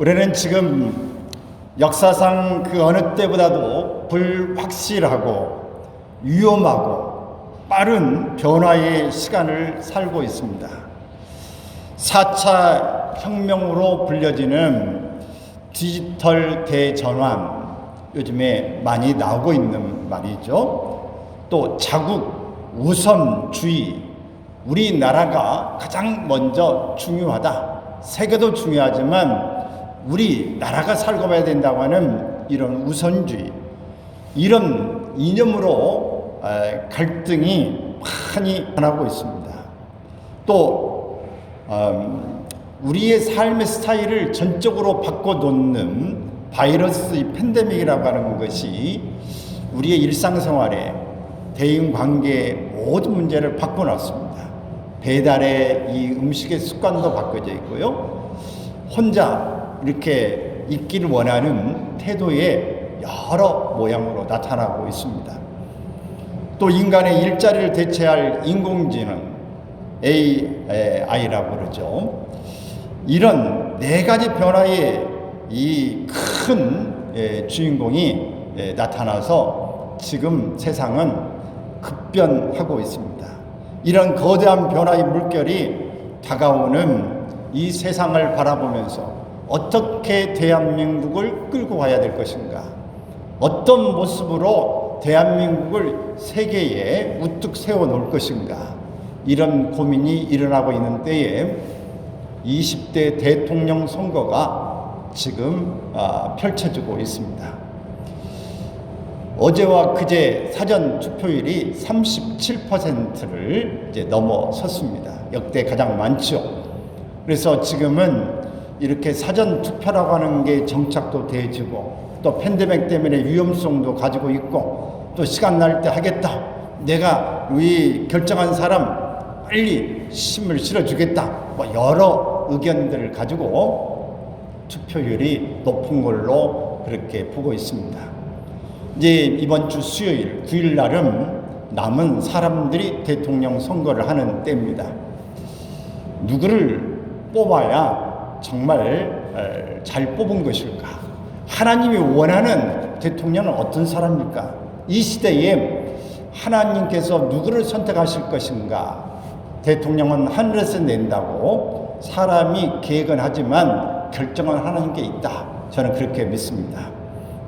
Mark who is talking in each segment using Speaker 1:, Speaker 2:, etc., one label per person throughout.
Speaker 1: 우리는 지금 역사상 그 어느 때보다도 불확실하고 위험하고 빠른 변화의 시간을 살고 있습니다. 4차 혁명으로 불려지는 디지털 대전환, 요즘에 많이 나오고 있는 말이죠. 또 자국 우선주의, 우리나라가 가장 먼저 중요하다. 세계도 중요하지만 우리나라가 살고 봐야 된다고 하는 이런 우선주의, 이런 이념으로 갈등이 많이 나고 있습니다. 또 우리의 삶의 스타일을 전적으로 바꿔놓는 바이러스 팬데믹이라고 하는 것이 우리의 일상생활에 대인관계의 모든 문제를 바꿔놨습니다. 배달의 이 음식의 습관도 바꿔져 있고요. 혼자 이렇게 있기를 원하는 태도의 여러 모양으로 나타나고 있습니다. 또 인간의 일자리를 대체할 인공지능 AI라고 그러죠. 이런 네 가지 변화의 이 큰 주인공이 나타나서 지금 세상은 급변하고 있습니다. 이런 거대한 변화의 물결이 다가오는 이 세상을 바라보면서 어떻게 대한민국을 끌고 가야 될 것인가, 어떤 모습으로 대한민국을 세계에 우뚝 세워놓을 것인가, 이런 고민이 일어나고 있는 때에 20대 대통령 선거가 지금 펼쳐지고 있습니다. 어제와 그제 사전 투표율이 37%를 이제 넘어섰습니다. 역대 가장 많죠. 그래서 지금은 이렇게 사전 투표라고 하는 게 정착도 되어지고, 또 팬데믹 때문에 위험성도 가지고 있고, 또 시간 날 때 하겠다, 내가 이 결정한 사람 빨리 힘을 실어주겠다, 뭐 여러 의견들을 가지고 투표율이 높은 걸로 그렇게 보고 있습니다. 이제 이번 주 수요일 9일 날은 남은 사람들이 대통령 선거를 하는 때입니다. 누구를 뽑아야 정말 잘 뽑은 것일까? 하나님이 원하는 대통령은 어떤 사람입니까? 이 시대에 하나님께서 누구를 선택하실 것인가? 대통령은 하늘에서 낸다고 사람이 계획은 하지만 결정은 하나님께 있다. 저는 그렇게 믿습니다.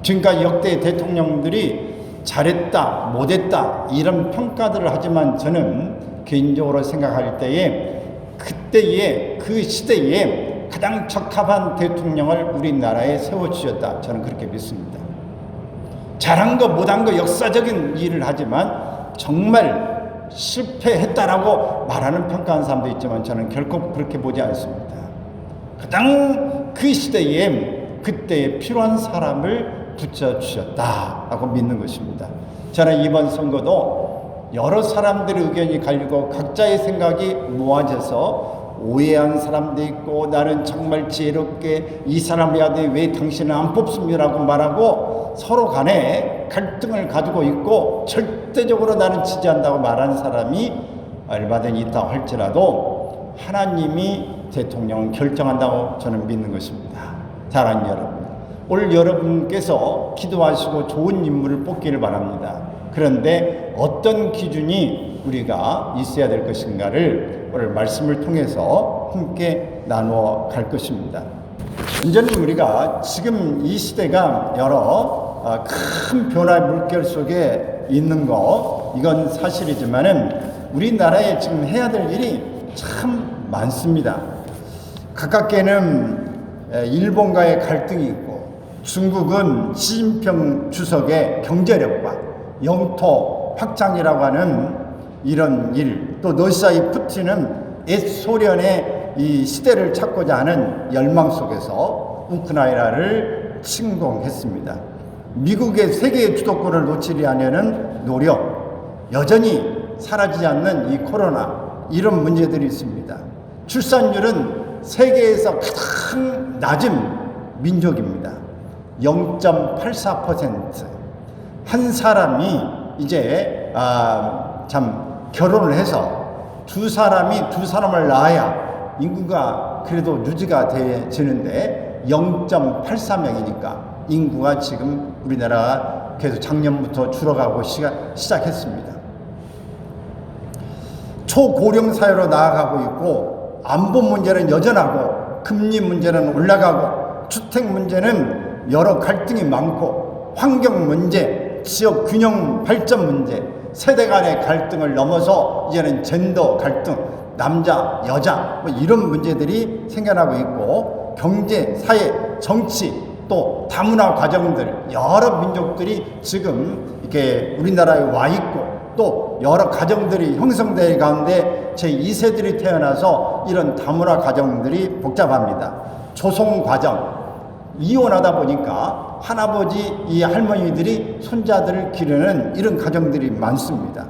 Speaker 1: 지금까지 역대 대통령들이 잘했다, 못했다, 이런 평가들을 하지만 저는 개인적으로 생각할 때에 그때의 그 시대에 가장 적합한 대통령을 우리나라에 세워주셨다. 저는 그렇게 믿습니다. 잘한 거 못한 거 역사적인 일을 하지만 정말 실패했다라고 말하는 평가하는 사람도 있지만 저는 결코 그렇게 보지 않습니다. 가장 그 시대에 그때에 필요한 사람을 붙여주셨다라고 믿는 것입니다. 저는 이번 선거도 여러 사람들의 의견이 갈리고 각자의 생각이 모아져서 오해한 사람도 있고, 나는 정말 지혜롭게 이 사람이야 돼 왜 당신은 안 뽑습니다라고 말하고 서로 간에 갈등을 가지고 있고, 절대적으로 나는 지지한다고 말하는 사람이 얼마든지 있다고 할지라도 하나님이 대통령을 결정한다고 저는 믿는 것입니다. 사랑하는 여러분, 오늘 여러분께서 기도하시고 좋은 인물을 뽑기를 바랍니다. 그런데 어떤 기준이 우리가 있어야 될 것인가를 오늘 말씀을 통해서 함께 나누어 갈 것입니다. 완전히 우리가 지금 이 시대가 여러 큰 변화의 물결 속에 있는 거, 이건 사실이지만은 우리나라에 지금 해야 될 일이 참 많습니다. 가깝게는 일본과의 갈등이 있고, 중국은 시진핑 주석의 경제력과 영토 확장이라고 하는 이런 일, 또 러시아의 푸틴은 옛 소련의 이 시대를 찾고자 하는 열망 속에서 우크라이나를 침공했습니다. 미국의 세계의 주도권을 놓치려 하려는 노력, 여전히 사라지지 않는 이 코로나, 이런 문제들이 있습니다. 출산율은 세계에서 가장 낮은 민족입니다. 0.84%. 한 사람이 이제 참 결혼을 해서 두 사람이 두 사람을 낳아야 인구가 그래도 유지가 되지는데 0.84명이니까 인구가 지금 우리나라가 계속 작년부터 줄어가고 시작했습니다. 초고령 사회로 나아가고 있고, 안보 문제는 여전하고, 금리 문제는 올라가고, 주택 문제는 여러 갈등이 많고, 환경 문제, 지역 균형 발전 문제, 세대 간의 갈등을 넘어서 이제는 젠더 갈등, 남자, 여자 뭐 이런 문제들이 생겨나고 있고, 경제, 사회, 정치, 또 다문화 가정들, 여러 민족들이 지금 이렇게 우리나라에 와 있고, 또 여러 가정들이 형성될 가운데 제2세들이 태어나서 이런 다문화 가정들이 복잡합니다. 조성 과정, 이혼하다 보니까 할아버지, 이 할머니들이 손자들을 기르는 이런 가정들이 많습니다.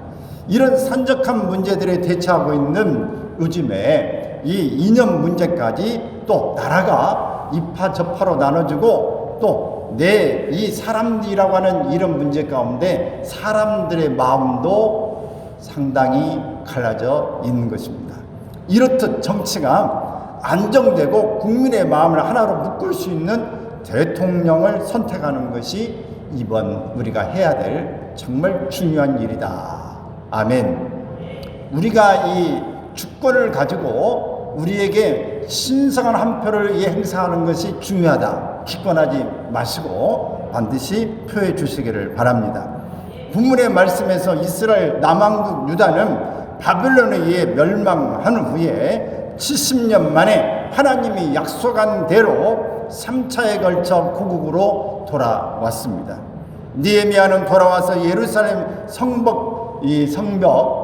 Speaker 1: 이런 산적한 문제들에 대처하고 있는 요즘에 이 이념 문제까지 또 나라가 이파 저파로 나눠지고, 또 내 이 사람들이라고 하는 이런 문제 가운데 사람들의 마음도 상당히 갈라져 있는 것입니다. 이렇듯 정치가 안정되고 국민의 마음을 하나로 묶을 수 있는 대통령을 선택하는 것이 이번 우리가 해야 될 정말 중요한 일이다. 아멘. 우리가 이 주권을 가지고 우리에게 신성한 한 표를 행사하는 것이 중요하다. 기권하지 마시고 반드시 표해 주시기를 바랍니다. 본문의 말씀에서 이스라엘 남왕국 유다는 바벨론에 의해 멸망한 후에 70년 만에 하나님이 약속한 대로 3차에 걸쳐 고국으로 돌아왔습니다. 느헤미야는 돌아와서 예루살렘 성벽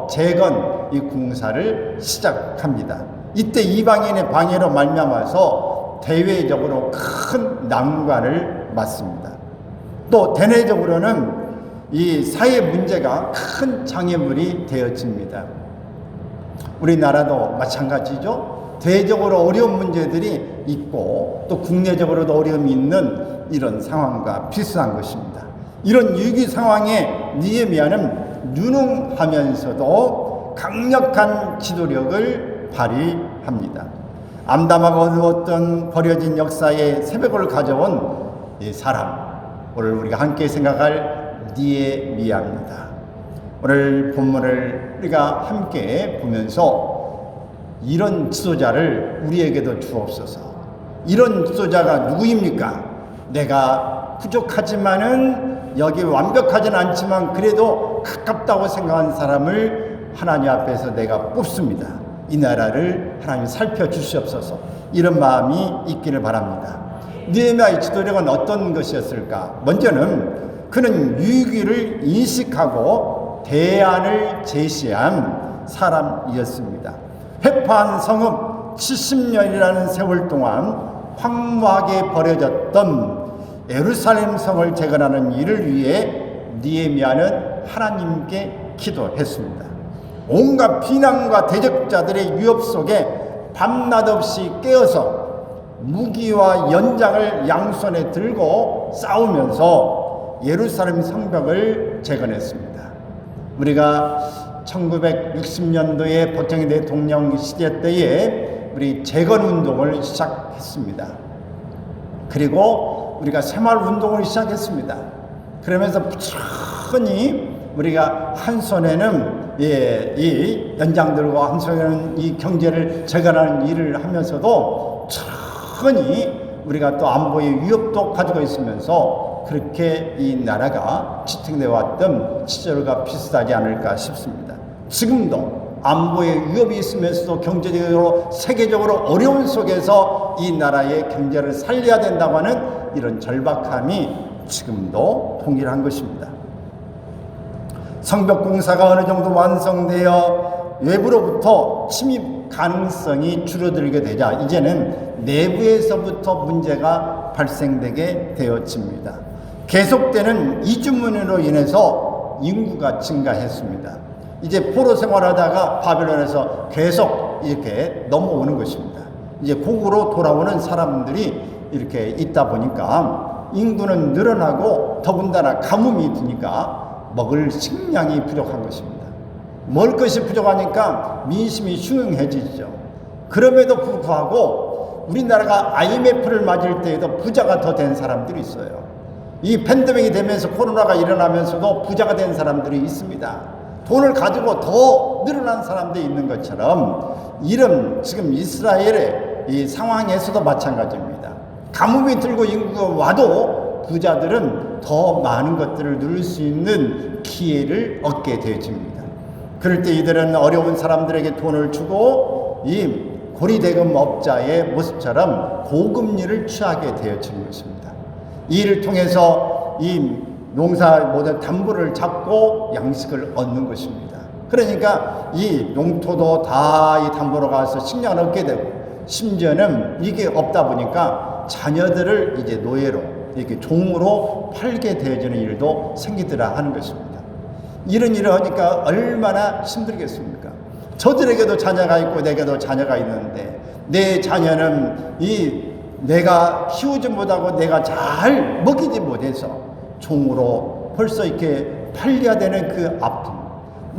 Speaker 1: 재건 이 공사를 시작합니다. 이때 이방인의 방해로 말미암아서 대외적으로 큰 난관을 맞습니다. 또 대내적으로는 이 사회 문제가 큰 장애물이 되어집니다. 우리나라도 마찬가지죠. 대외적으로 어려운 문제들이 있고, 또 국내적으로도 어려움이 있는 이런 상황과 비슷한 것입니다. 이런 위기 상황에 느헤미야는 유능하면서도 강력한 지도력을 발휘합니다. 암담하고 어두웠던 버려진 역사의 새벽을 가져온 이 사람, 오늘 우리가 함께 생각할 느헤미야입니다. 오늘 본문을 우리가 함께 보면서 이런 지도자를 우리에게도 주옵소서. 이런 지도자가 누구입니까? 내가 부족하지만은 여기 완벽하진 않지만 그래도 가깝다고 생각하는 사람을 하나님 앞에서 내가 뽑습니다. 이 나라를 하나님 살펴주시옵소서. 이런 마음이 있기를 바랍니다. 느헤미야의 지도력은 어떤 것이었을까? 먼저는 그는 위기를 인식하고 대안을 제시한 사람이었습니다. 회파한 성읍 70년이라는 세월 동안 황무하게 버려졌던 예루살렘 성을 재건하는 일을 위해 느헤미야는 하나님께 기도했습니다. 온갖 비난과 대적자들의 위협 속에 밤낮 없이 깨어서 무기와 연장을 양손에 들고 싸우면서 예루살렘 성벽을 재건했습니다. 우리가 1960년도에 박정희 대통령 시대 때에 우리 재건운동을 시작했습니다. 그리고 우리가 새마을운동을 시작했습니다. 그러면서 부지런히 우리가 한 손에는 이 연장들과 한 손에는 이 경제를 재건하는 일을 하면서도 천천히 우리가 또 안보의 위협도 가지고 있으면서 그렇게 이 나라가 지탱되어 왔던 시절과 비슷하지 않을까 싶습니다. 지금도 안보의 위협이 있으면서도 경제적으로 세계적으로 어려운 속에서 이 나라의 경제를 살려야 된다고 하는 이런 절박함이 지금도 동일한 것입니다. 성벽 공사가 어느 정도 완성되어 외부로부터 침입 가능성이 줄어들게 되자 이제는 내부에서부터 문제가 발생되게 되어집니다. 계속되는 이주문으로 인해서 인구가 증가했습니다. 이제 포로 생활하다가 바벨론에서 계속 이렇게 넘어오는 것입니다. 이제 고국으로 돌아오는 사람들이 이렇게 있다 보니까 인구는 늘어나고 더군다나 가뭄이 드니까 먹을 식량이 부족한 것입니다. 먹을 것이 부족하니까 민심이 흉흉해지죠. 그럼에도 불구하고 우리나라가 IMF를 맞을 때에도 부자가 더 된 사람들이 있어요. 이 팬데믹이 되면서 코로나가 일어나면서도 부자가 된 사람들이 있습니다. 돈을 가지고 더 늘어난 사람들이 있는 것처럼 이런 지금 이스라엘의 이 상황에서도 마찬가지입니다. 가뭄이 들고 인구가 와도 부자들은 더 많은 것들을 누릴 수 있는 기회를 얻게 되어집니다. 그럴 때 이들은 어려운 사람들에게 돈을 주고 이 고리대금업자의 모습처럼 고금리를 취하게 되어지는 것입니다. 이 일을 통해서 이 농사 모든 담보를 잡고 양식을 얻는 것입니다. 그러니까 이 농토도 다 이 담보로 가서 식량을 얻게 되고, 심지어는 이게 없다 보니까 자녀들을 이제 노예로 이렇게 종으로 팔게 되어지는 일도 생기더라 하는 것입니다. 이런 일을 하니까 얼마나 힘들겠습니까? 저들에게도 자녀가 있고 내게도 자녀가 있는데 내 자녀는 내가 키우지 못하고 내가 잘 먹이지 못해서 종으로 벌써 이렇게 팔려야 되는 그 아픔,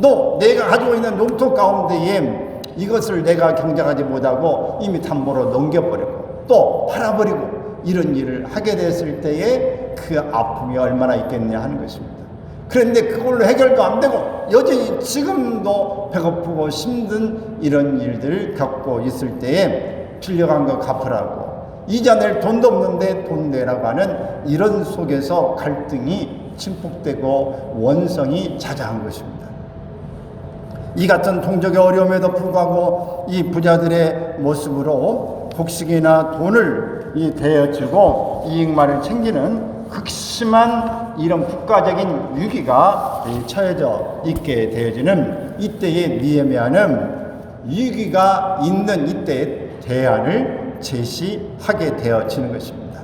Speaker 1: 또 내가 가지고 있는 농토 가운데에 이것을 내가 경작하지 못하고 이미 담보로 넘겨버리고 또 팔아버리고 이런 일을 하게 됐을 때에 그 아픔이 얼마나 있겠냐 하는 것입니다. 그런데 그걸로 해결도 안 되고 여전히 지금도 배고프고 힘든 이런 일들을 겪고 있을 때에 빌려간 거 갚으라고, 이자 낼 돈도 없는데 돈 내라고 하는 이런 속에서 갈등이 침폭되고 원성이 자자한 것입니다. 이 같은 동족의 어려움에도 불구하고 이 부자들의 모습으로 곡식이나 돈을 대어주고 이익만을 챙기는 극심한 이런 국가적인 위기가 처해져 있게 되어지는 이때의 느헤미야는 위기가 있는 이때의 대안을 제시하게 되어지는 것입니다.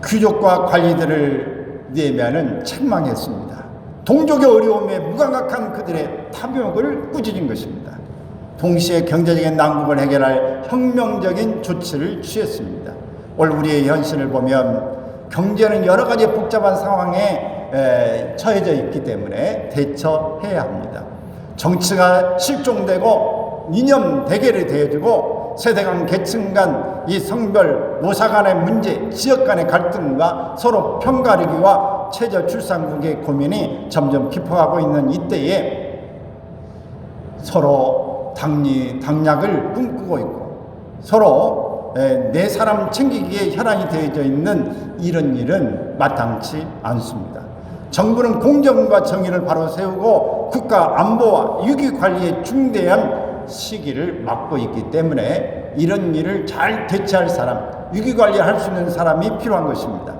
Speaker 1: 귀족과 관리들을 느헤미야는 책망했습니다. 동족의 어려움에 무감각한 그들의 탐욕을 꾸짖은 것입니다. 동시에 경제적인 난국을 해결할 혁명적인 조치를 취했습니다. 오늘 우리의 현실을 보면 경제는 여러 가지 복잡한 상황에 처해져 있기 때문에 대처해야 합니다. 정치가 실종되고 이념 대결이 되어지고 세대 간 계층 간 이 성별 모사 간의 문제, 지역 간의 갈등과 서로 편가르기와 최저 출산국의 고민이 점점 깊어가고 있는 이때에 서로 당략을 꿈꾸고 있고 서로 내 사람 챙기기에 혈안이 되어져 있는 이런 일은 마땅치 않습니다. 정부는 공정과 정의를 바로 세우고 국가 안보와 위기 관리에 중대한 시기를 맡고 있기 때문에 이런 일을 잘 대처할 사람, 위기 관리할 수 있는 사람이 필요한 것입니다.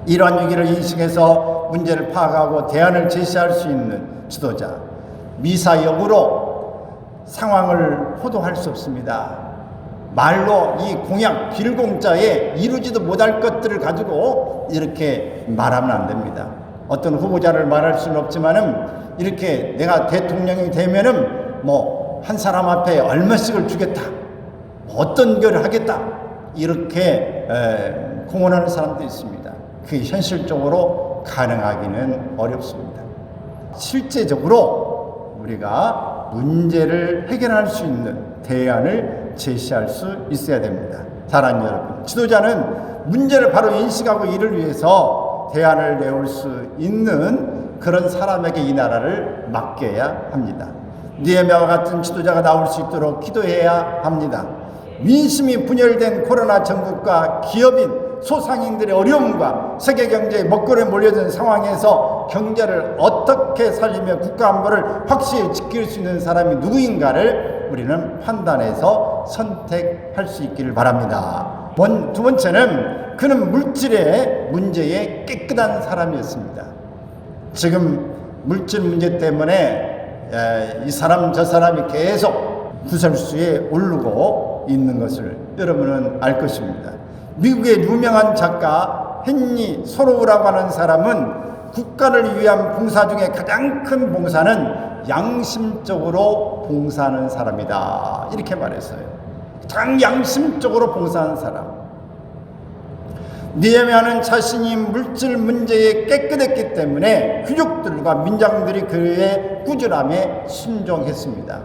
Speaker 1: 이러한 위기를 인식해서 문제를 파악하고 대안을 제시할 수 있는 지도자, 미사역으로 상황을 호도할 수 없습니다. 말로 이 공약, 길공자에 이루지도 못할 것들을 가지고 이렇게 말하면 안 됩니다. 어떤 후보자를 말할 수는 없지만은 이렇게 내가 대통령이 되면은 한 사람 앞에 얼마씩을 주겠다, 어떤 결을 하겠다, 이렇게 공언하는 사람도 있습니다. 그게 현실적으로 가능하기는 어렵습니다. 실제적으로 우리가 문제를 해결할 수 있는 대안을 제시할 수 있어야 됩니다. 사랑하는 여러분, 지도자는 문제를 바로 인식하고 이를 위해서 대안을 내올 수 있는 그런 사람에게 이 나라를 맡겨야 합니다. 느헤미야와 같은 지도자가 나올 수 있도록 기도해야 합니다. 민심이 분열된 코로나 전국과 기업인, 소상인들의 어려움과 세계 경제의 먹거리에 몰려든 상황에서 경제를 어떻게 살리며 국가 안보를 확실히 지킬 수 있는 사람이 누구인가를 우리는 판단해서 선택할 수 있기를 바랍니다. 두 번째는 그는 물질의 문제에 깨끗한 사람이었습니다. 지금 물질 문제 때문에 이 사람 저 사람이 계속 구설수에 오르고 있는 것을 여러분은 알 것입니다. 미국의 유명한 작가 헨리 소로우라고 하는 사람은 국가를 위한 봉사 중에 가장 큰 봉사는 양심적으로 봉사하는 사람이다, 이렇게 말했어요. 가장 양심적으로 봉사하는 사람. 느헤미야는 자신이 물질 문제에 깨끗했기 때문에 귀족들과 민장들이 그의 꾸준함에 순종했습니다.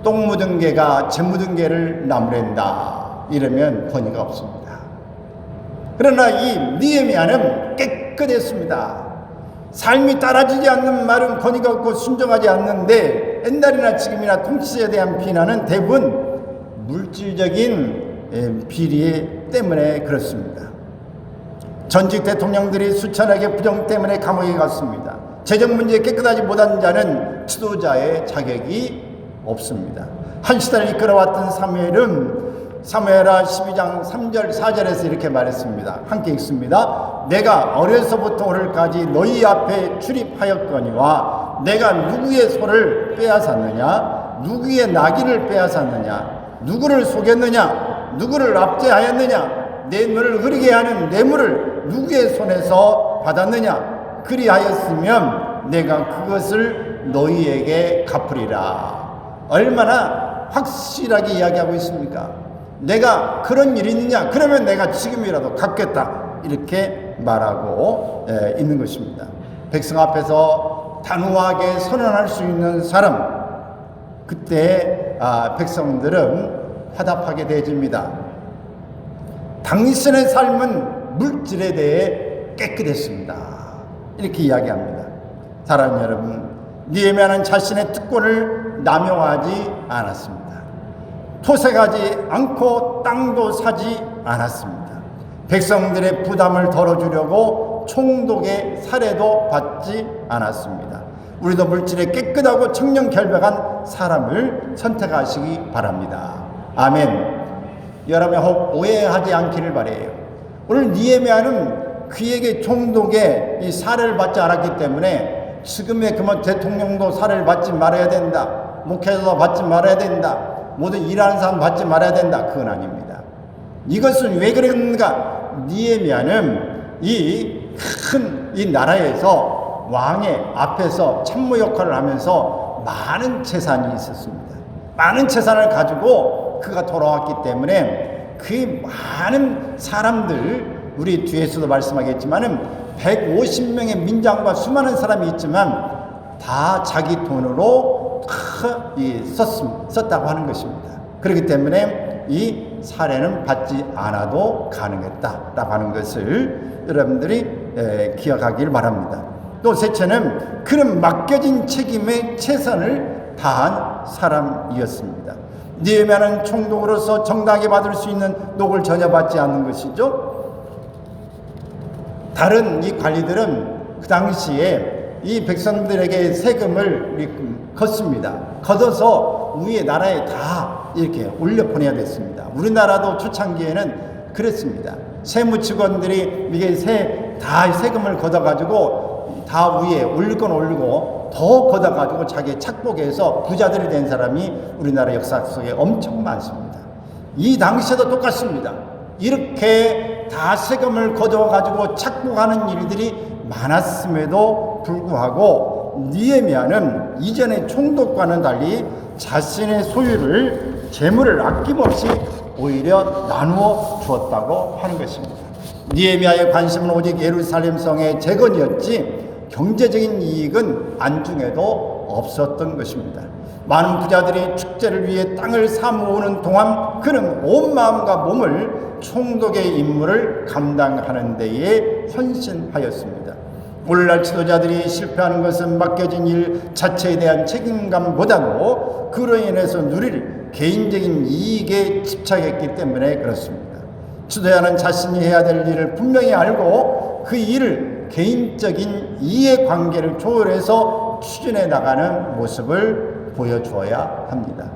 Speaker 1: 똥 묻은 개가 재 묻은 개를 나무랜다 이러면 권위가 없습니다. 그러나 이 느헤미야는 깨끗했습니다. 삶이 따라지지 않는 말은 권위가 없고 순종하지 않는데, 옛날이나 지금이나 통치자에 대한 비난은 대부분 물질적인 비리 때문에 그렇습니다. 전직 대통령들이 수천억의 부정 때문에 감옥에 갔습니다. 재정 문제에 깨끗하지 못한 자는 지도자의 자격이 없습니다. 한 시대를 이끌어왔던 사무엘은 사무엘하 12장 3절 4절에서 이렇게 말했습니다. 함께 읽습니다. 내가 어려서부터 오늘까지 너희 앞에 출입하였거니와 내가 누구의 소를 빼앗았느냐, 누구의 나귀를 빼앗았느냐, 누구를 속였느냐, 누구를 압제하였느냐, 내 눈을 흐리게 하는 뇌물을 누구의 손에서 받았느냐, 그리하였으면 내가 그것을 너희에게 갚으리라. 얼마나 확실하게 이야기하고 있습니까? 내가 그런 일이 있느냐? 그러면 내가 지금이라도 갚겠다. 이렇게 말하고 있는 것입니다. 백성 앞에서 단호하게 선언할 수 있는 사람, 그때 백성들은 화답하게 되어집니다. 당신의 삶은 물질에 대해 깨끗했습니다. 이렇게 이야기합니다. 사랑하는 여러분, 느헤미야는 자신의 특권을 남용하지 않았습니다. 토색하지 않고 땅도 사지 않았습니다. 백성들의 부담을 덜어주려고 총독의 살해도 받지 않았습니다. 우리도 물질에 깨끗하고 청렴결백한 사람을 선택하시기 바랍니다. 아멘. 여러분 혹 오해하지 않기를 바라요. 오늘 느헤미야는 그에게 총독의 이 살해를 받지 않았기 때문에 지금의 그만 대통령도 살해를 받지 말아야 된다, 목회자도 받지 말아야 된다, 모든 일하는 사람 받지 말아야 된다, 그건 아닙니다. 이것은 왜 그런가? 느헤미야는 이 큰 이 나라에서 왕의 앞에서 참모 역할을 하면서 많은 재산이 있었습니다. 많은 재산을 가지고 그가 돌아왔기 때문에 그 많은 사람들, 우리 뒤에서도 말씀하겠지만은 150명의 민장과 수많은 사람이 있지만 다 자기 돈으로 썼다고 하는 것입니다. 그렇기 때문에 이 살해는 받지 않아도 가능했다라고 하는 것을 여러분들이 기억하길 바랍니다. 또 셋째는 그는 맡겨진 책임에 최선을 다한 사람이었습니다. 느헤미야는 총독으로서 정당하게 받을 수 있는 녹을 전혀 받지 않는 것이죠. 다른 이 관리들은 그 당시에 이 백성들에게 세금을 걷습니다. 걷어서 위에 나라에 다 이렇게 올려 보내야 됐습니다. 우리나라도 초창기에는 그랬습니다. 세무 직원들이 이게 다 세금을 걷어가지고 다 위에 올릴 건 올리고 더 걷어가지고 자기 착복해서 부자들이 된 사람이 우리나라 역사 속에 엄청 많습니다. 이 당시에도 똑같습니다. 이렇게 다 세금을 걷어가지고 착복하는 일들이 많았음에도 불구하고 느헤미야는 이전의 총독과는 달리 자신의 소유를, 재물을 아낌없이 오히려 나누어 주었다고 하는 것입니다. 느헤미야의 관심은 오직 예루살렘 성의 재건이었지 경제적인 이익은 안중에도 없었던 것입니다. 많은 부자들이 축제를 위해 땅을 사모으는 동안 그는 온 마음과 몸을 총독의 임무를 감당하는 데에 헌신하였습니다. 오늘날 지도자들이 실패하는 것은 맡겨진 일 자체에 대한 책임감보다도 그로 인해서 누릴 개인적인 이익에 집착했기 때문에 그렇습니다. 지도자는 자신이 해야 될 일을 분명히 알고 그 일을 개인적인 이해관계를 초월해서 추진해 나가는 모습을 보여주어야 합니다.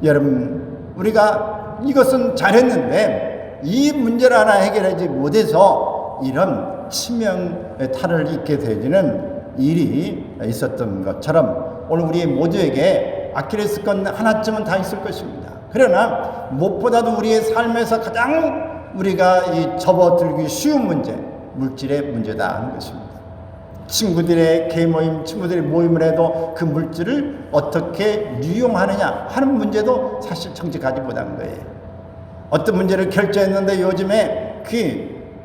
Speaker 1: 여러분, 우리가 이것은 잘했는데 이 문제를 하나 해결하지 못해서 이런 치명의 탈을 입게 되지는 일이 있었던 것처럼 오늘 우리 모두에게 아킬레스건 하나쯤은 다 있을 것입니다. 그러나 무엇보다도 우리의 삶에서 가장 우리가 접어들기 쉬운 문제, 물질의 문제다 하는 것입니다. 친구들의 개모임, 친구들의 모임을 해도 그 물질을 어떻게 유용하느냐 하는 문제도 사실 정직하지 못한 거예요. 어떤 문제를 결정했는데 요즘에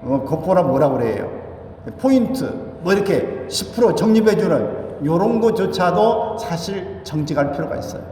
Speaker 1: 그거보라 뭐라고 그래요? 포인트, 이렇게 10% 적립해주는 요런 거조차도 사실 정직할 필요가 있어요.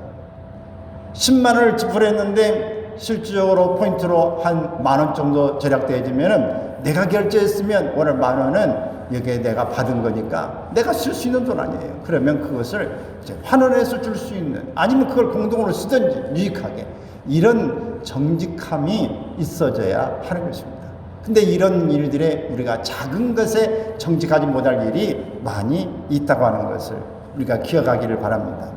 Speaker 1: 10만 원을 지불했는데 실질적으로 포인트로 한 10,000원 정도 절약되어지면은 내가 결제했으면 오늘 10,000원은 여기에 내가 받은 거니까 내가 쓸 수 있는 돈 아니에요. 그러면 그것을 이제 환원해서 줄 수 있는, 아니면 그걸 공동으로 쓰든지 유익하게, 이런 정직함이 있어져야 하는 것입니다. 근데 이런 일들에 우리가 작은 것에 정직하지 못할 일이 많이 있다고 하는 것을 우리가 기억하기를 바랍니다.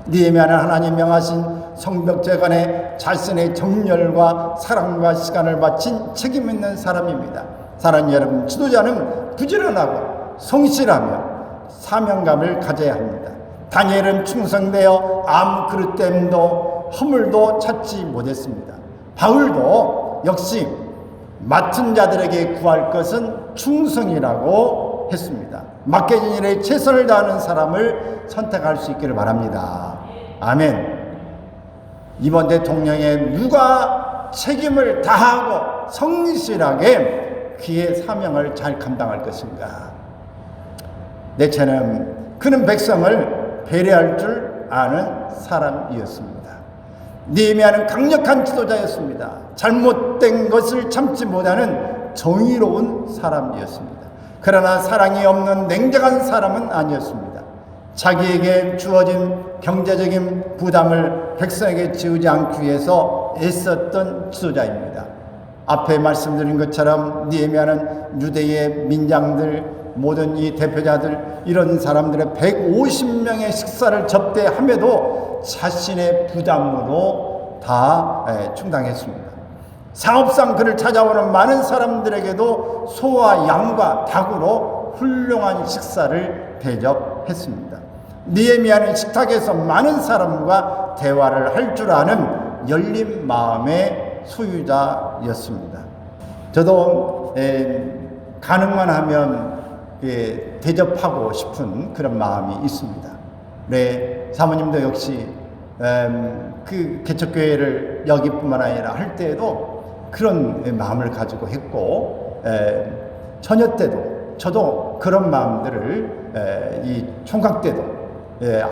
Speaker 1: 느헤미야는 하나님 명하신 성벽재건에 자신의 정열과 사랑과 시간을 바친 책임 있는 사람입니다. 사랑하는 여러분, 지도자는 부지런하고 성실하며 사명감을 가져야 합니다. 다니엘은 충성되어 아무 그릇됨도 허물도 찾지 못했습니다. 바울도 역시 맡은 자들에게 구할 것은 충성이라고 했습니다. 맡겨진 일에 최선을 다하는 사람을 선택할 수 있기를 바랍니다. 아멘. 이번 대통령의 누가 책임을 다하고 성실하게 그의 사명을 잘 감당할 것인가? 넷째는 그는 백성을 배려할 줄 아는 사람이었습니다. 느헤미야는 강력한 지도자였습니다. 잘못된 것을 참지 못하는 정의로운 사람이었습니다. 그러나 사랑이 없는 냉정한 사람은 아니었습니다. 자기에게 주어진 경제적인 부담을 백성에게 지우지 않기 위해서 애썼던 지도자입니다. 앞에 말씀드린 것처럼 느헤미야는 유대의 민장들, 모든 이 대표자들, 이런 사람들의 150명의 식사를 접대함에도 자신의 부담으로 다 충당했습니다. 사업상 그를 찾아오는 많은 사람들에게도 소와 양과 닭으로 훌륭한 식사를 대접했습니다. 느헤미야는 식탁에서 많은 사람과 대화를 할 줄 아는 열린 마음의 소유자였습니다. 저도 가능만 하면 대접하고 싶은 그런 마음이 있습니다. 네, 사모님도 역시 그 개척교회를 여기뿐만 아니라 할 때에도 그런 마음을 가지고 했고, 처녀 때도 저도 그런 마음들을 이 총각 때도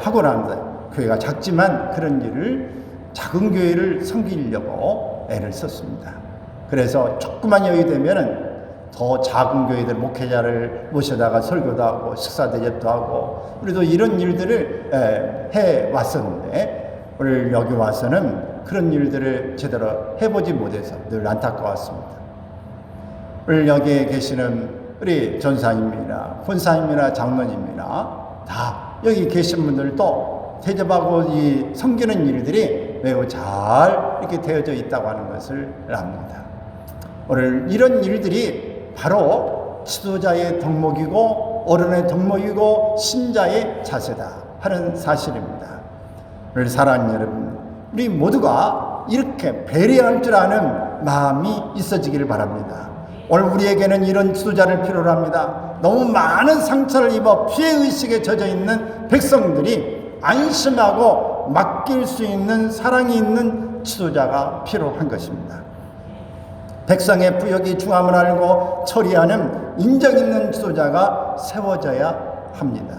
Speaker 1: 하고 난 교회가 작지만 그런 일을, 작은 교회를 섬기려고 애를 썼습니다. 그래서 조그만 여유 되면은 더 작은 교회들 목회자를 모셔다가 설교도 하고 식사 대접도 하고, 우리도 이런 일들을 해 왔었는데 오늘 여기 와서는 그런 일들을 제대로 해보지 못해서 늘 안타까웠습니다. 오늘 여기에 계시는 우리 전사님이나 권사님이나 장로님이나 다 여기 계신 분들도 대접하고 이 섬기는 일들이 매우 잘 이렇게 되어져 있다고 하는 것을 압니다. 오늘 이런 일들이 바로 지도자의 덕목이고 어른의 덕목이고 신자의 자세다 하는 사실입니다. 오늘 사랑하는 여러분, 우리 모두가 이렇게 배려할 줄 아는 마음이 있어지기를 바랍니다. 오늘 우리에게는 이런 지도자를 필요로 합니다. 너무 많은 상처를 입어 피해의식에 젖어 있는 백성들이 안심하고 맡길 수 있는 사랑이 있는 지도자가 필요한 것입니다. 백성의 부역이 중함을 알고 처리하는 인정 있는 지도자가 세워져야 합니다.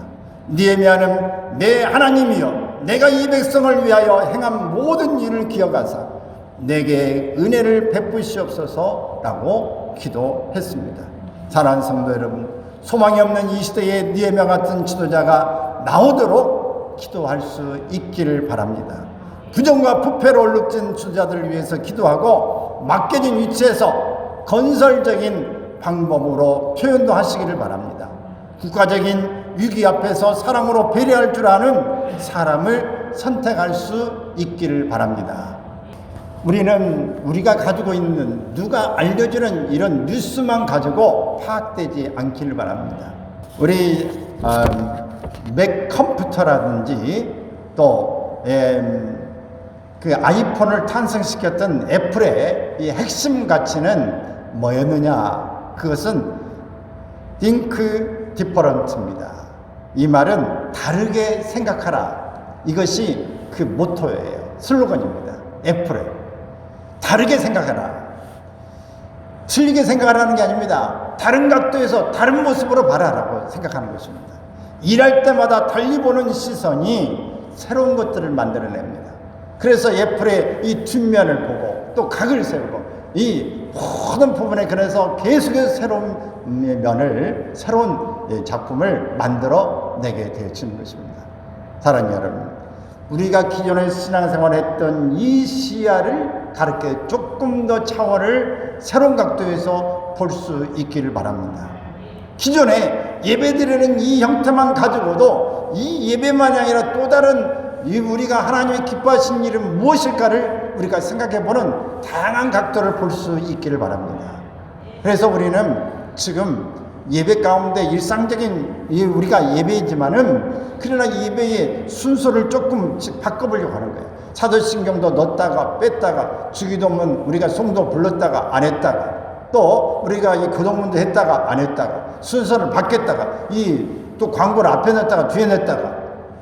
Speaker 1: 느헤미야는 내 하나님이여, 내가 이 백성을 위하여 행한 모든 일을 기억하사 내게 은혜를 베푸시옵소서라고 기도했습니다. 사랑하는 성도 여러분, 소망이 없는 이 시대에 느헤미야 같은 지도자가 나오도록 기도할 수 있기를 바랍니다. 부정과 부패로 얼룩진 지도자들을 위해서 기도하고 맡겨진 위치에서 건설적인 방법으로 표현도 하시기를 바랍니다. 국가적인 위기 앞에서 사랑으로 배려할 줄 아는 사람을 선택할 수 있기를 바랍니다. 우리는 우리가 가지고 있는, 누가 알려주는 이런 뉴스만 가지고 파악되지 않기를 바랍니다. 우리 맥 컴퓨터라든지 또 그 아이폰을 탄생시켰던 애플의 이 핵심 가치는 뭐였느냐? 그것은 think different입니다. 이 말은 다르게 생각하라. 이것이 그 모토예요. 슬로건입니다. 애플의 다르게 생각하라. 틀리게 생각하라는 게 아닙니다. 다른 각도에서 다른 모습으로 바라라고 생각하는 것입니다. 일할 때마다 달리 보는 시선이 새로운 것들을 만들어냅니다. 그래서 애플의 이 뒷면을 보고 또 각을 세우고 이 모든 부분에 그래서 계속해서 새로운 면을 새로운 작품을 만들어 내게 되어지는 것입니다. 사랑하는 여러분, 우리가 기존에 신앙생활했던 이 시야를 가르쳐 조금 더 차원을 새로운 각도에서 볼 수 있기를 바랍니다. 기존에 예배드리는 이 형태만 가지고도 이 예배만이 아니라 또 다른 우리가 하나님의 기뻐하신 일은 무엇일까를 우리가 생각해보는 다양한 각도를 볼 수 있기를 바랍니다. 그래서 우리는 지금 예배 가운데 일상적인 우리가 예배이지만은 그러나 예배의 순서를 조금씩 바꿔보려고 하는 거예요. 사도신경도 넣었다가 뺐다가, 주기도문 우리가 송도 불렀다가 안 했다가, 또 우리가 이 교동문도 했다가 안 했다가, 순서를 바뀌었다가, 또 광고를 앞에 냈다가 뒤에 냈다가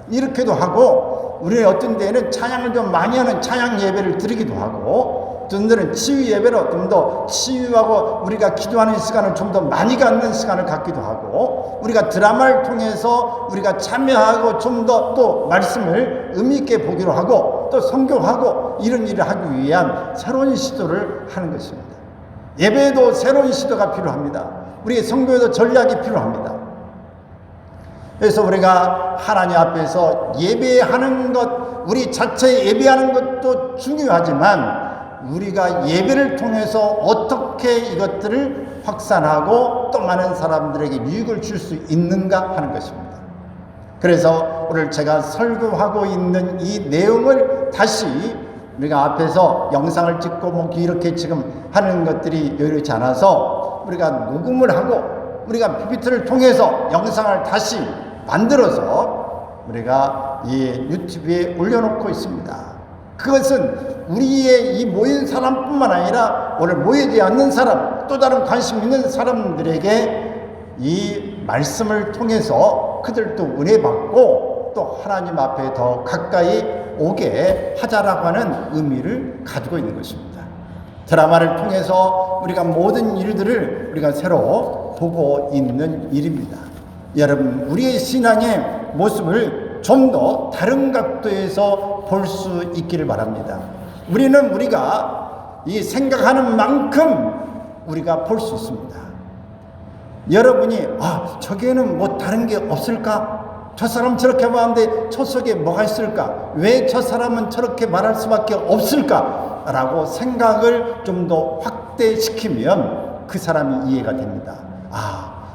Speaker 1: 이렇게도 하고, 우리는 어떤 데에는 찬양을 좀 많이 하는 찬양 예배를 드리기도 하고, 어떤 데는 치유 예배로 좀 더 치유하고 우리가 기도하는 시간을 좀 더 많이 갖는 시간을 갖기도 하고, 우리가 드라마를 통해서 우리가 참여하고 좀 더 또 말씀을 의미 있게 보기로 하고, 또 선교하고 이런 일을 하기 위한 새로운 시도를 하는 것입니다. 예배에도 새로운 시도가 필요합니다. 우리 선교에도 전략이 필요합니다. 그래서 우리가 하나님 앞에서 예배하는 것, 우리 자체 예배하는 것도 중요하지만 우리가 예배를 통해서 어떻게 이것들을 확산하고 또 많은 사람들에게 유익을 줄 수 있는가 하는 것입니다. 그래서 오늘 제가 설교하고 있는 이 내용을 다시 우리가 앞에서 영상을 찍고 뭐 이렇게 지금 하는 것들이 여유롭지 않아서 우리가 녹음을 하고 우리가 PPT를 통해서 영상을 다시 만들어서 우리가 이 유튜브에 올려놓고 있습니다. 그것은 우리의 이 모인 사람뿐만 아니라 오늘 모이지 않는 사람, 또 다른 관심 있는 사람들에게 이 말씀을 통해서 그들도 은혜 받고 또 하나님 앞에 더 가까이 오게 하자라고 하는 의미를 가지고 있는 것입니다. 드라마를 통해서 우리가 모든 일들을 우리가 새로 보고 있는 일입니다. 여러분, 우리의 신앙의 모습을 좀 더 다른 각도에서 볼 수 있기를 바랍니다. 우리가 이 생각하는 만큼 우리가 볼 수 있습니다. 여러분이 저기에는 뭐 다른 게 없을까? 저 사람 저렇게 말하는데 저 속에 뭐가 있을까? 왜 저 사람은 저렇게 말할 수밖에 없을까? 라고 생각을 좀 더 확대시키면 그 사람이 이해가 됩니다.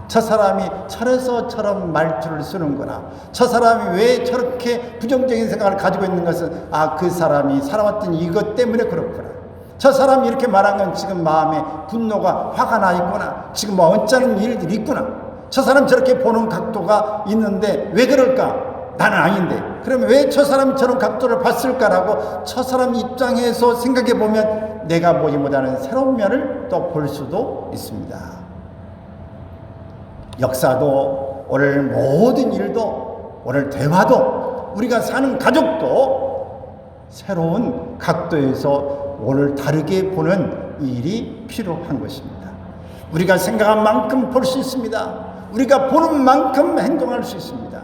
Speaker 1: 저 사람이 저래서 저런 말투를 쓰는구나. 저 사람이 왜 저렇게 부정적인 생각을 가지고 있는 것은 그 사람이 살아왔던 이것 때문에 그렇구나. 저 사람이 이렇게 말한 건 지금 마음에 분노가 화가 나 있구나. 지금 뭐 언짢은 일들이 있구나. 저 사람 저렇게 보는 각도가 있는데 왜 그럴까? 나는 아닌데. 그러면 왜 저 사람이 저런 각도를 봤을까라고 저 사람 입장에서 생각해 보면 내가 보지 못하는 새로운 면을 또 볼 수도 있습니다. 역사도 오늘 모든 일도 오늘 대화도 우리가 사는 가족도 새로운 각도에서 오늘 다르게 보는 일이 필요한 것입니다. 우리가 생각한 만큼 볼 수 있습니다. 우리가 보는 만큼 행동할 수 있습니다.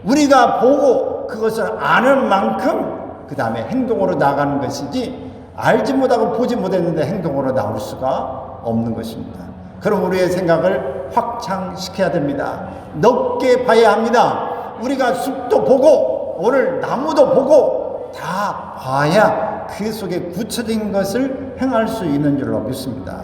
Speaker 1: 우리가 보고 그것을 아는 만큼 그 다음에 행동으로 나가는 것이지, 알지 못하고 보지 못했는데 행동으로 나올 수가 없는 것입니다. 그럼 우리의 생각을 확장시켜야 됩니다. 넓게 봐야 합니다. 우리가 숲도 보고 오늘 나무도 보고 다 봐야 그 속에 구체적인 것을 행할 수 있는 줄로 믿습니다.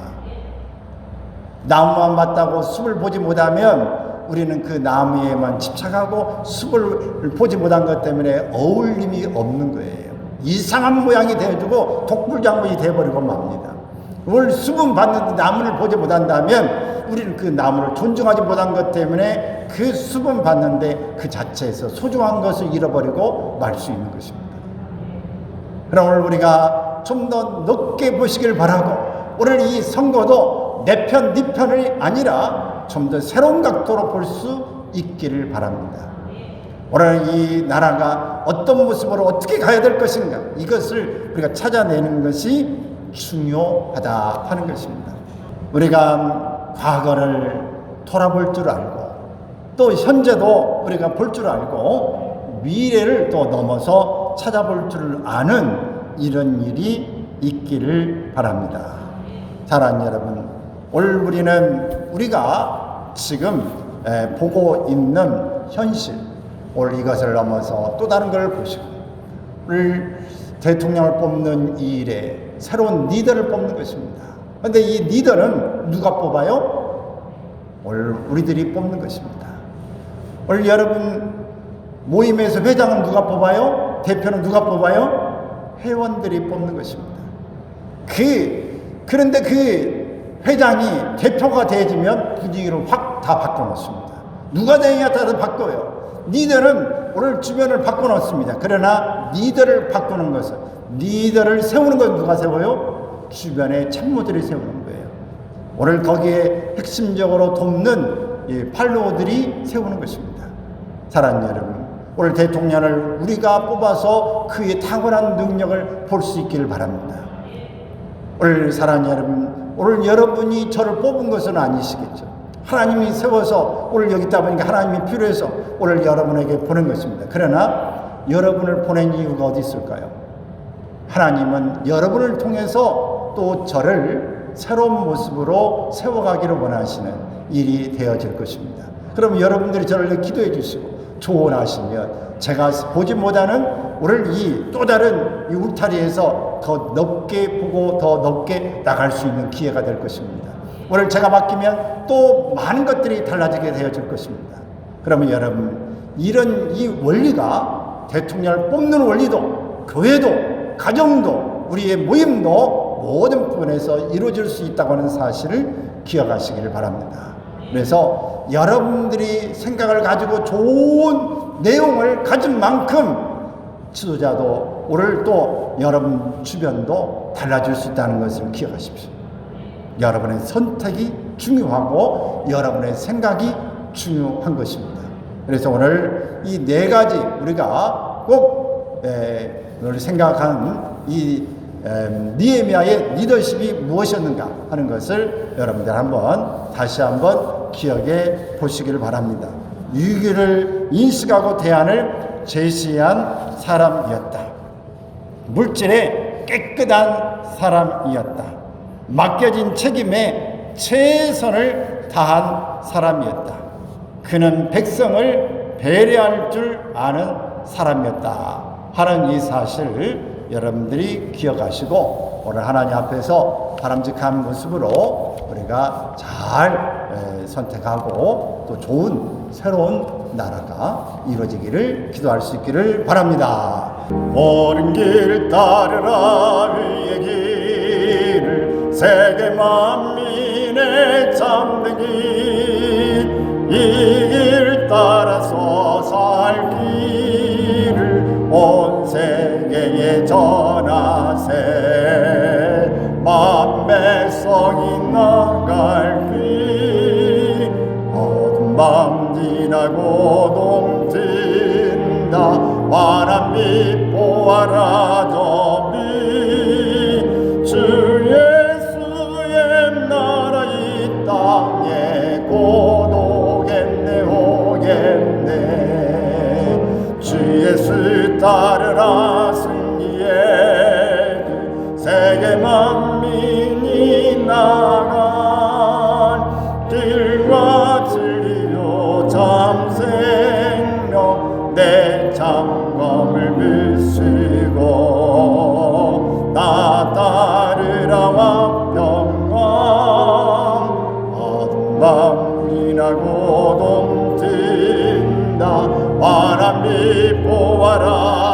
Speaker 1: 나무만 봤다고 숲을 보지 못하면 우리는 그 나무에만 집착하고 숲을 보지 못한 것 때문에 어울림이 없는 거예요. 이상한 모양이 되어주고 독불장군이 되어버리고 맙니다. 오늘 숲은 봤는데 나무를 보지 못한다면 우리는 그 나무를 존중하지 못한 것 때문에 그 숲은 봤는데 그 자체에서 소중한 것을 잃어버리고 말 수 있는 것입니다. 그럼 오늘 우리가 좀 더 넓게 보시길 바라고, 오늘 이 선거도 내 편, 네 편이 아니라 좀 더 새로운 각도로 볼 수 있기를 바랍니다. 오늘 이 나라가 어떤 모습으로 어떻게 가야 될 것인가, 이것을 우리가 찾아내는 것이 중요하다 하는 것입니다. 우리가 과거를 돌아볼 줄 알고 또 현재도 우리가 볼 줄 알고 미래를 또 넘어서 통해서 찾아볼 줄 아는 이런 일이 있기를 바랍니다. 사랑하는 여러분, 오늘 우리가 지금 보고 있는 현실, 오늘 이것을 넘어서 또 다른 걸 보시고, 오늘 대통령을 뽑는 이 일에 새로운 리더를 뽑는 것입니다. 그런데 이 리더는 누가 뽑아요? 오늘 우리들이 뽑는 것입니다. 오늘 여러분 모임에서 회장은 누가 뽑아요? 대표는 누가 뽑아요? 회원들이 뽑는 것입니다. 그런데 그 회장이 대표가 되어지면 분위기를 확 다 바꿔놓습니다. 누가 되느냐에 따라서 바꿔요. 리더는 오늘 주변을 바꿔놓습니다. 그러나 리더를 바꾸는 것은, 리더를 세우는 건 누가 세워요? 주변의 참모들이 세우는 거예요. 오늘 거기에 핵심적으로 돕는 이 팔로워들이 세우는 것입니다. 사랑하는 여러분, 오늘 대통령을 우리가 뽑아서 그의 탁월한 능력을 볼 수 있기를 바랍니다. 오늘 사랑하는 여러분, 오늘 여러분이 저를 뽑은 것은 아니시겠죠. 하나님이 세워서 오늘 여기 있다 보니까 하나님이 필요해서 오늘 여러분에게 보낸 것입니다. 그러나 여러분을 보낸 이유가 어디 있을까요? 하나님은 여러분을 통해서 또 저를 새로운 모습으로 세워가기를 원하시는 일이 되어질 것입니다. 그럼 여러분들이 저를 기도해 주시고 조언하시면 제가 보지 못하는 오늘 이 또 다른 이 울타리에서 더 넓게 보고 더 넓게 나갈 수 있는 기회가 될 것입니다. 오늘 제가 바뀌면 또 많은 것들이 달라지게 되어질 것입니다. 그러면 여러분, 이런 이 원리가 대통령을 뽑는 원리도, 교회도, 가정도, 우리의 모임도 모든 부분에서 이루어질 수 있다고 하는 사실을 기억하시기를 바랍니다. 그래서 여러분들이 생각을 가지고 좋은 내용을 가진 만큼 지도자도 오늘 또 여러분 주변도 달라질 수 있다는 것을 기억하십시오. 여러분의 선택이 중요하고 여러분의 생각이 중요한 것입니다. 그래서 오늘 이 네 가지 우리가 꼭 오늘 생각한 이 느헤미야의 리더십이 무엇이었는가 하는 것을 여러분들 다시 한번 기억해 보시기를 바랍니다. 위기를 인식하고 대안을 제시한 사람이었다. 물질에 깨끗한 사람이었다. 맡겨진 책임에 최선을 다한 사람이었다. 그는 백성을 배려할 줄 아는 사람이었다 하는 이 사실을 여러분들이 기억하시고 오늘 하나님 앞에서 바람직한 모습으로 우리가 잘 선택하고 또 좋은 새로운 나라가 이루어지기를 기도할 수 있기를 바랍니다. 옳은 길 따르라 위의 길을 세계 만민의 참된 길 이 길 따라서 살 길을 온 세계에 전하세 만백성이 나갈 길 어두운 밤 지나고 동튼다 환한 빛 보아라 저 빛 주 예수의 나라 이 땅에 고독했네 오겠네 주 예수 따르라 승리의 길 세계 만민이 나간 길과 진리요 참 생명 내 장검을 비추고 나 따르라와 평강 어두운 밤 지나고 동튼다 환한 빛 보아라